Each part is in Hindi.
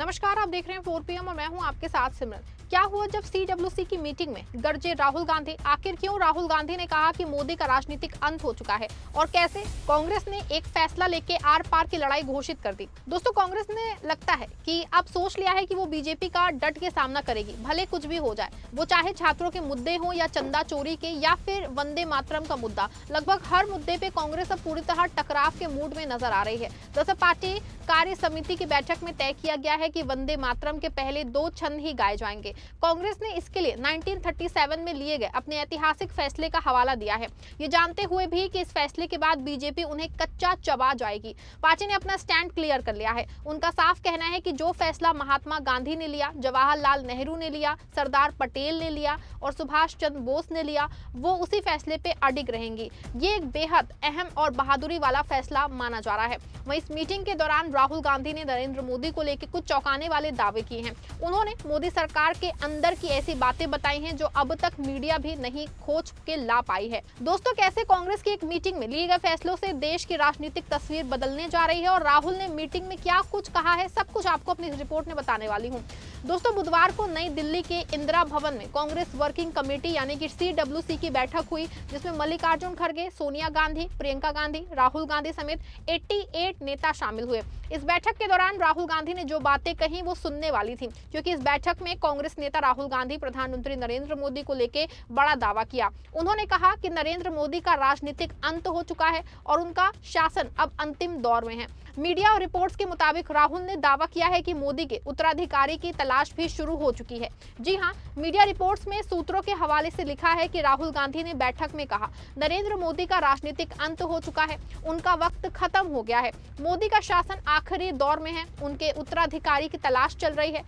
नमस्कार, आप देख रहे हैं 4 PM और मैं हूं आपके साथ सिमरन। क्या हुआ जब CWC की मीटिंग में गरजे राहुल गांधी? आखिर क्यों राहुल गांधी ने कहा कि मोदी का राजनीतिक अंत हो चुका है और कैसे कांग्रेस ने एक फैसला लेके आर पार की लड़ाई घोषित कर दी? दोस्तों, कांग्रेस ने लगता है कि अब सोच लिया है कि वो बीजेपी का डट के सामना करेगी, भले कुछ भी हो जाए। वो चाहे छात्रों के मुद्दे हो या चंदा चोरी के या फिर वंदे मातरम का मुद्दा, लगभग हर मुद्दे पे कांग्रेस अब पूरी तरह टकराव के मूड में नजर आ रही है। दरअसल पार्टी कार्य समिति की बैठक में तय किया गया है कि वंदे मातरम के पहले 2 छंद ही गाए जाएंगे। कांग्रेस ने इसके लिए 1937 में लिए गए अपने ऐतिहासिक फैसले का हवाला दिया है, ये जानते हुए भी कि इस फैसले के बाद बीजेपी उन्हें कच्चा चबा जाएगी। पार्टी ने अपना स्टैंड क्लियर कर लिया है। उनका साफ कहना है कि जो फैसला महात्मा गांधी ने लिया, जवाहरलाल नेहरू ने लिया, सरदार पटेल ने लिया और सुभाष चंद्र बोस ने लिया, वो उसी फैसले पे अडिग रहेंगी। ये एक बेहद अहम और बहादुरी वाला फैसला माना जा रहा है। वहीं इस मीटिंग के दौरान राहुल गांधी ने नरेंद्र मोदी को लेकर कुछ चौंकाने वाले दावे किए हैं। उन्होंने मोदी सरकार के अंदर की ऐसी बातें बताई हैं जो अब तक मीडिया भी नहीं खोज के ला पाई है। दोस्तों, कैसे कांग्रेस की एक मीटिंग में लिए गए फैसलों से देश की राजनीतिक तस्वीर बदलने जा रही है और राहुल ने मीटिंग में क्या कुछ कहा है, सब कुछ आपको अपनी रिपोर्ट में बताने वाली हूँ। दोस्तों, बुधवार को नई दिल्ली के इंदिरा भवन में कांग्रेस वर्किंग कमेटी यानी कि CWC की बैठक हुई, जिसमें मल्लिकार्जुन खड़गे, सोनिया गांधी, प्रियंका गांधी, राहुल गांधी समेत 88 नेता शामिल हुए। इस बैठक के दौरान राहुल गांधी ने जो बातें कही वो सुनने वाली थी, क्योंकि इस बैठक में कांग्रेस नेता राहुल गांधी प्रधानमंत्री नरेंद्र मोदी को लेकर बड़ा दावा किया। उन्होंने कहा कि नरेंद्र मोदी का राजनीतिक अंत हो चुका है और उनका शासन अब अंतिम दौर में है। मीडिया और रिपोर्ट्स के मुताबिक राहुल ने दावा किया है कि मोदी के उत्तराधिकारी की तलाश भी शुरू हो चुकी है। जी हां, मीडिया रिपोर्ट्स में सूत्रों के हवाले से लिखा है कि राहुल गांधी ने बैठक में कहा, नरेंद्र मोदी का राजनीतिक अंत हो चुका है, उनका वक्त खत्म हो गया है, मोदी का शासन आखिरी दौर में है, उनके उत्तराधिकारी की तलाश चल रही है।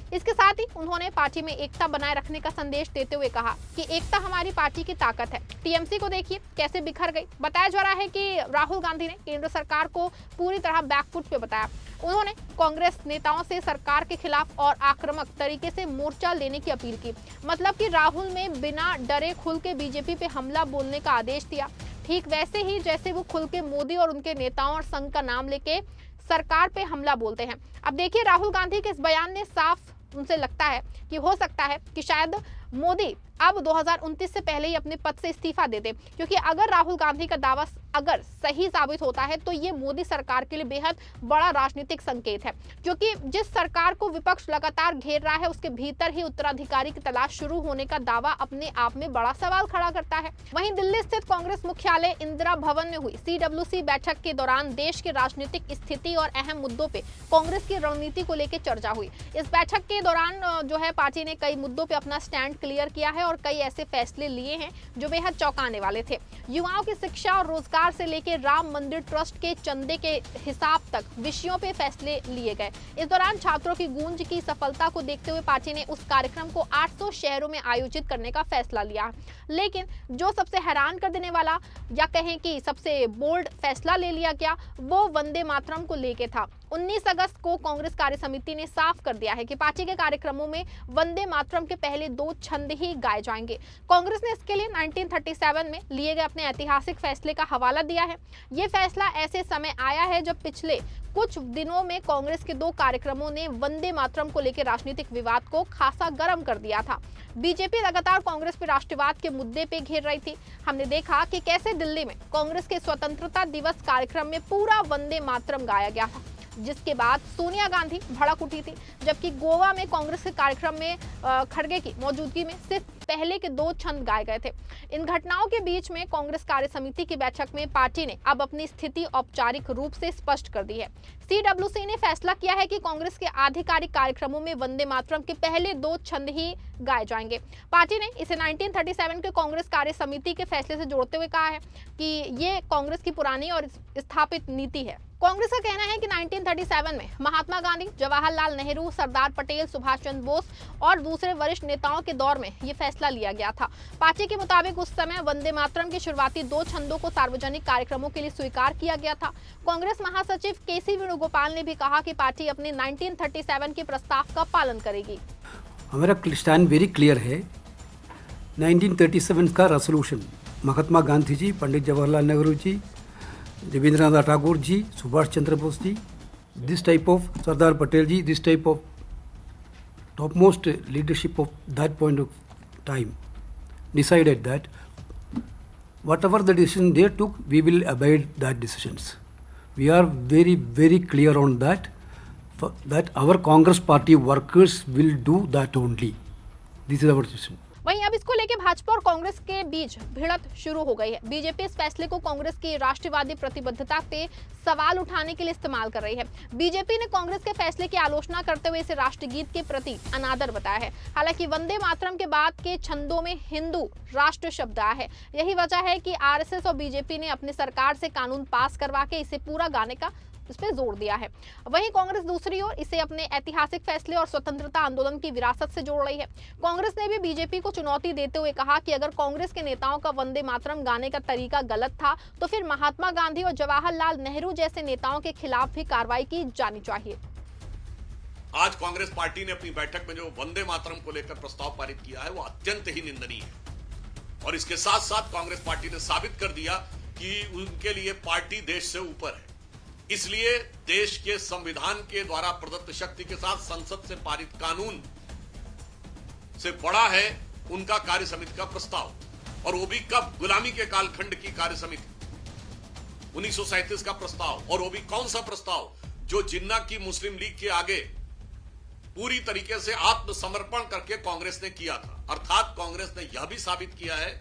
इसके साथ ही उन्होंने पार्टी में एकता बनाए रखने का संदेश देते हुए कहा कि एकता हमारी पार्टी की ताकत है। टीएमसी को देखिए कैसे बिखर गई। बताया जा रहा है कि राहुल गांधी ने केंद्र सरकार को पूरी तरह बैकफुट पे बताया। उन्होंने कांग्रेस नेताओं से सरकार के खिलाफ और आक्रामक तरीके से मोर्चा लेने की अपील की। मतलब कि राहुल ने बिना डरे खुल के बीजेपी पे हमला बोलने का आदेश दिया, ठीक वैसे ही जैसे वो खुल के मोदी और उनके नेताओं और संघ का नाम लेके सरकार पे हमला बोलते हैं। अब देखिए, राहुल गांधी के इस बयान ने साफ उनसे लगता है कि हो सकता है कि शायद मोदी अब 2029 से पहले ही अपने पद से इस्तीफा दे दे, क्योंकि अगर राहुल गांधी का दावा अगर सही साबित होता है तो ये मोदी सरकार के लिए बेहद बड़ा राजनीतिक संकेत है, क्योंकि जिस सरकार को विपक्ष लगातार घेर रहा है उसके भीतर ही उत्तराधिकारी की तलाश शुरू होने का दावा अपने आप में बड़ा सवाल खड़ा करता है। वहीं दिल्ली स्थित कांग्रेस मुख्यालय इंदिरा भवन में हुई CWC बैठक के दौरान देश की राजनीतिक स्थिति और अहम मुद्दों पे कांग्रेस की रणनीति को लेकर चर्चा हुई। इस बैठक के दौरान जो है पार्टी ने कई मुद्दों पे अपना स्टैंड क्लियर किया है और कई ऐसे फैसले लिए हैं जो बेहद चौंकाने वाले थे। युवाओं की शिक्षा और रोजगार से लेकर राम मंदिर ट्रस्ट के चंदे के हिसाब तक विषयों पे फैसले लिए गए। इस दौरान छात्रों की गूंज की सफलता को देखते हुए पार्टी ने उस कार्यक्रम को 800 शहरों में आयोजित करने का फैसला लिया। लेकिन जो सबसे हैरान कर देने वाला या कहें कि सबसे बोल्ड फैसला ले लिया गया वो वंदे मातरम को लेके था। 19 अगस्त को कांग्रेस कार्य समिति ने साफ कर दिया है कि पार्टी के कार्यक्रमों में वंदे मातरम के पहले 2 छंद ही गाए जाएंगे। कांग्रेस ने इसके लिए 1937 में लिए गए अपने ऐतिहासिक फैसले का हवाला दिया है। ये फैसला ऐसे समय आया है जब पिछले कुछ दिनों में कांग्रेस के 2 कार्यक्रमों ने वंदे मातरम को लेकर राजनीतिक विवाद को खासा गर्म कर दिया था। बीजेपी लगातार कांग्रेस पर राष्ट्रवाद के मुद्दे पे घेर रही थी। हमने देखा कि कैसे दिल्ली में कांग्रेस के स्वतंत्रता दिवस कार्यक्रम में पूरा वंदे मातरम गाया गया था, जिसके बाद सोनिया गांधी भड़क उठी थी, जबकि गोवा में कांग्रेस के कार्यक्रम में खड़गे की मौजूदगी में सिर्फ पहले के 2 छंद गाए गए थे। इन घटनाओं के बीच में कांग्रेस कार्य समिति की बैठक में पार्टी ने अब अपनी स्थिति औपचारिक रूप से स्पष्ट कर दी है। CWC ने फैसला किया है कि कांग्रेस के आधिकारिक कार्यक्रमों में वंदे मातरम के पहले 2 छंद ही गाए जाएंगे। पार्टी ने इसे 1937 के कांग्रेस कार्य समिति के फैसले से जोड़ते हुए कहा है कि ये कांग्रेस की पुरानी और स्थापित नीति है। कांग्रेस का कहना है कि 1937 में महात्मा गांधी, जवाहरलाल नेहरू, सरदार पटेल, सुभाष चंद्र बोस और दूसरे वरिष्ठ नेताओं के दौर में ये फैसला लिया गया था। पार्टी के मुताबिक उस समय वंदे मातरम के शुरुआती 2 छंदों को सार्वजनिक कार्यक्रमों के लिए स्वीकार किया गया था। कांग्रेस महासचिव KC वेणुगोपाल ने भी कहा कि पार्टी अपने 1937 के प्रस्ताव का पालन करेगी। हमारा स्टैंड वेरी क्लियर है। 1937 का resolution Mahatma Gandhi ji, Pandit Jawaharlal Nehru ji, Rabindranath Thakur ji, Subhash Chandra Bose ji, this type of Sardar Patel ji, this type of topmost leadership of that point of time decided that whatever the decision they took, we will abide that decisions. We are very, very clear on that, that our Congress party workers will do that only. This is our decision. वहीं अब इसको लेके भाजपा और कांग्रेस के बीच भिड़ंत शुरू हो गई है। बीजेपी इस फैसले को कांग्रेस की राष्ट्रवादी प्रतिबद्धता पे सवाल उठाने के लिए इस्तेमाल कर रही है। बीजेपी ने कांग्रेस के फैसले की आलोचना करते हुए इसे राष्ट्रगीत के प्रति अनादर बताया है। हालांकि वंदे मातरम के बाद के छंदों में हिंदू राष्ट्र शब्द आया है। यही वजह है कि आरएसएस और बीजेपी ने अपनी सरकार से कानून पास करवा के इसे पूरा गाने का इस पे जोर दिया है। वहीं कांग्रेस दूसरी ओर इसे अपने ऐतिहासिक फैसले और स्वतंत्रता आंदोलन की विरासत से जोड़ रही है। कांग्रेस ने भी बीजेपी को चुनौती देते हुए कहा कि अगर कांग्रेस के नेताओं का वंदे मातरम गाने का तरीका गलत था तो फिर महात्मा गांधी और जवाहरलाल नेहरू जैसे नेताओं के खिलाफ भी कार्रवाई की जानी चाहिए। आज कांग्रेस पार्टी ने अपनी बैठक में जो वंदे मातरम को लेकर प्रस्ताव पारित किया है वो अत्यंत ही निंदनीय है और इसके साथ साथ कांग्रेस पार्टी ने साबित कर दिया कि उनके लिए पार्टी देश से ऊपर है। इसलिए देश के संविधान के द्वारा प्रदत्त शक्ति के साथ संसद से पारित कानून से बड़ा है उनका कार्य समिति का प्रस्ताव और वो भी कब गुलामी के कालखंड की कार्य समिति 1937 का प्रस्ताव और वो भी कौन सा प्रस्ताव जो जिन्ना की मुस्लिम लीग के आगे पूरी तरीके से आत्मसमर्पण करके कांग्रेस ने किया था। अर्थात कांग्रेस ने यह भी साबित किया है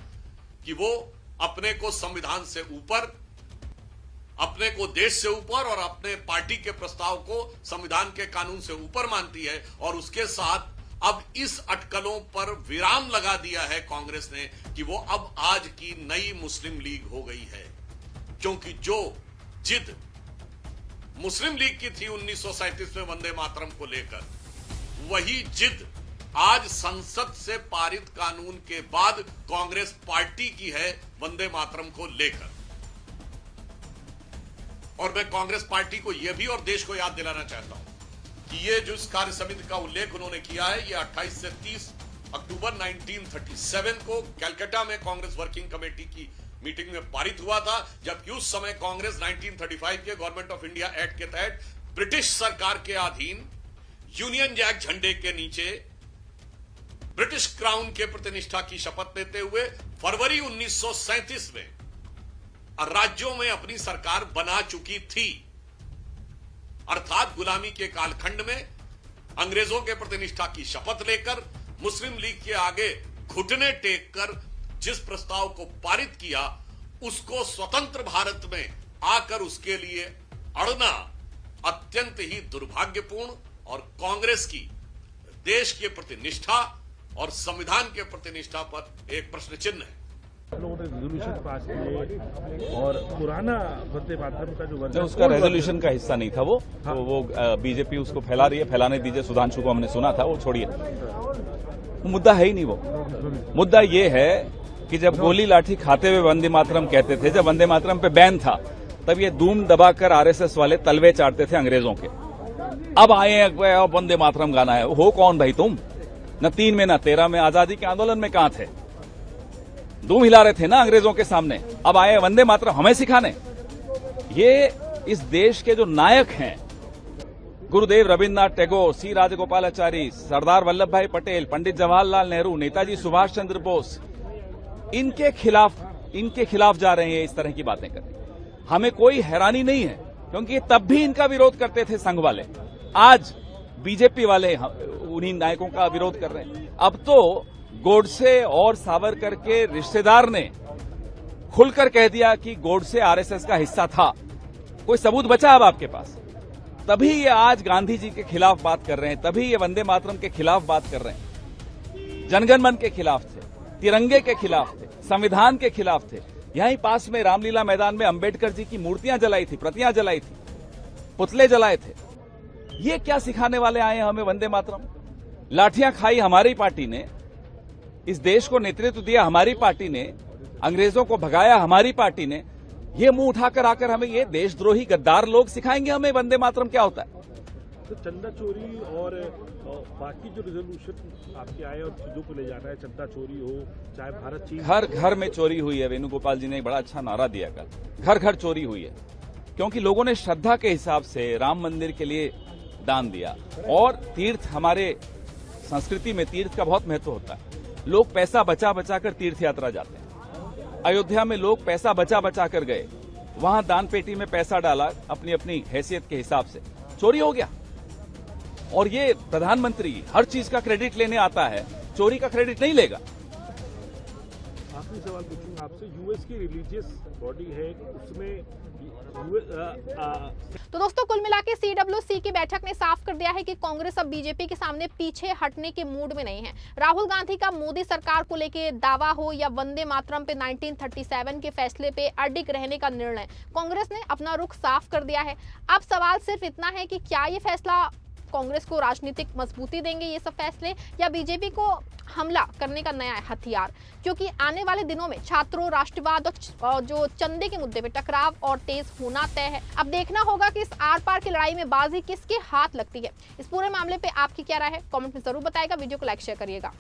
कि वो अपने को संविधान से ऊपर, अपने को देश से ऊपर और अपने पार्टी के प्रस्ताव को संविधान के कानून से ऊपर मानती है और उसके साथ अब इस अटकलों पर विराम लगा दिया है कांग्रेस ने कि वो अब आज की नई मुस्लिम लीग हो गई है। क्योंकि जो जिद मुस्लिम लीग की थी 1937 में वंदे मातरम को लेकर, वही जिद आज संसद से पारित कानून के बाद कांग्रेस पार्टी की है वंदे मातरम को लेकर। और मैं कांग्रेस पार्टी को यह भी और देश को याद दिलाना चाहता हूं कि ये जो इस कार्य समिति का उल्लेख उन्होंने किया है, ये 28 से 30 अक्टूबर 1937 को कलकत्ता में कांग्रेस वर्किंग कमेटी की मीटिंग में पारित हुआ था, जबकि उस समय कांग्रेस 1935 के गवर्नमेंट ऑफ इंडिया एक्ट के तहत ब्रिटिश सरकार के अधीन यूनियन जैक झंडे के नीचे ब्रिटिश क्राउन के प्रतिनिष्ठा की शपथ लेते हुए फरवरी 1937 में राज्यों में अपनी सरकार बना चुकी थी। अर्थात गुलामी के कालखंड में अंग्रेजों के प्रतिनिष्ठा की शपथ लेकर मुस्लिम लीग के आगे घुटने टेक कर जिस प्रस्ताव को पारित किया, उसको स्वतंत्र भारत में आकर उसके लिए अड़ना अत्यंत ही दुर्भाग्यपूर्ण और कांग्रेस की देश के प्रति निष्ठा और संविधान के प्रति निष्ठा पर एक प्रश्न चिन्ह है। लोगों ने रेजोल्यूशन पास किए और पुराना वंदे मातरम का जो वर्जन उसका रेजोल्यूशन का हिस्सा नहीं था वो। हाँ। तो वो बीजेपी उसको फैला रही है, फैलाने दीजिए। सुधांशु को हमने सुना था, वो छोड़िए, वो मुद्दा है ही नहीं। वो मुद्दा ये है कि जब गोली लाठी खाते हुए वंदे मातरम कहते थे, जब वंदे मातरम पे बैन था, तब ये धूम दबाकर आरएसएस वाले तलवे चाटते थे अंग्रेजों के। अब आए वंदे मातरम गाना है, हो कौन भाई तुम? न 3 में न 13 में आजादी के आंदोलन में कहां थे? धूम हिला रहे थे ना अंग्रेजों के सामने। अब आए वंदे मातरम हमें सिखाने। ये इस देश के जो नायक हैं, गुरुदेव रविन्द्रनाथ टैगोर, सी राजगोपालाचारी, सरदार वल्लभ भाई पटेल, पंडित जवाहरलाल नेहरू, नेताजी सुभाष चंद्र बोस, इनके खिलाफ जा रहे हैं इस तरह की बातें करने। हमें कोई हैरानी नहीं है, क्योंकि तब भी इनका विरोध करते थे संघ वाले। आज बीजेपी वाले उन्हीं नायकों का विरोध कर रहे हैं। अब तो गोडसे और सावरकर के रिश्तेदार ने खुलकर कह दिया कि गोडसे आरएसएस का हिस्सा था। कोई सबूत बचा अब आपके पास? तभी ये आज गांधी जी के खिलाफ बात कर रहे हैं, तभी ये वंदे मातरम के खिलाफ बात कर रहे हैं। जनगण मन के खिलाफ थे, तिरंगे के खिलाफ थे, संविधान के खिलाफ थे। यहीं पास में रामलीला मैदान में अंबेडकर जी की मूर्तियां जलाई थी, प्रतियां जलाई थी, पुतले जलाए थे। ये क्या सिखाने वाले आए हैं हमें वंदे मातरम? लाठियां खाई हमारी पार्टी ने, इस देश को नेतृत्व दिया हमारी पार्टी ने, अंग्रेजों को भगाया हमारी पार्टी ने। ये मुंह उठाकर आकर हमें ये देशद्रोही गद्दार लोग सिखाएंगे हमें वंदे मातरम क्या होता है। तो चंदा चोरी और बाकी जो रिजोल्यूशन आपके आए और चीजों को ले जाना है, चंदा चोरी हो चाहे भारत चीन, घर घर में चोरी हुई है। वेणुगोपाल जी ने एक बड़ा अच्छा नारा दिया कल, घर घर चोरी हुई है। क्योंकि लोगों ने श्रद्धा के हिसाब से राम मंदिर के लिए दान दिया। और तीर्थ, हमारे संस्कृति में तीर्थ का बहुत महत्व होता है। लोग पैसा बचा बचा कर तीर्थ यात्रा जाते हैं। अयोध्या में लोग पैसा बचा बचा कर गए, वहां दान पेटी में पैसा डाला अपनी अपनी हैसियत के हिसाब से, चोरी हो गया। और ये प्रधानमंत्री हर चीज का क्रेडिट लेने आता है, चोरी का क्रेडिट नहीं लेगा। आखिरी सवाल पूछूंगा आपसे, यूएस की रिलीजियस बॉडी है, उसमें तो दोस्तों कुल मिला के CWC की बैठक ने साफ कर दिया है कि कांग्रेस अब बीजेपी के सामने पीछे हटने के मूड में नहीं है। राहुल गांधी का मोदी सरकार को लेके दावा हो या वंदे मातरम पे 1937 के फैसले पे अडिग रहने का निर्णय, कांग्रेस ने अपना रुख साफ कर दिया है। अब सवाल सिर्फ इतना है कि क्या ये फैसला कांग्रेस को राजनीतिक मजबूती देंगे ये सब फैसले, या बीजेपी को हमला करने का नया हथियार, क्योंकि आने वाले दिनों में छात्रों, राष्ट्रवाद और जो चंदे के मुद्दे पे टकराव और तेज होना तय है। अब देखना होगा कि इस आर पार की लड़ाई में बाजी किसके हाथ लगती है। इस पूरे मामले पे आपकी क्या राय है, कमेंट में जरूर बताएगा। वीडियो को लाइक शेयर करिएगा।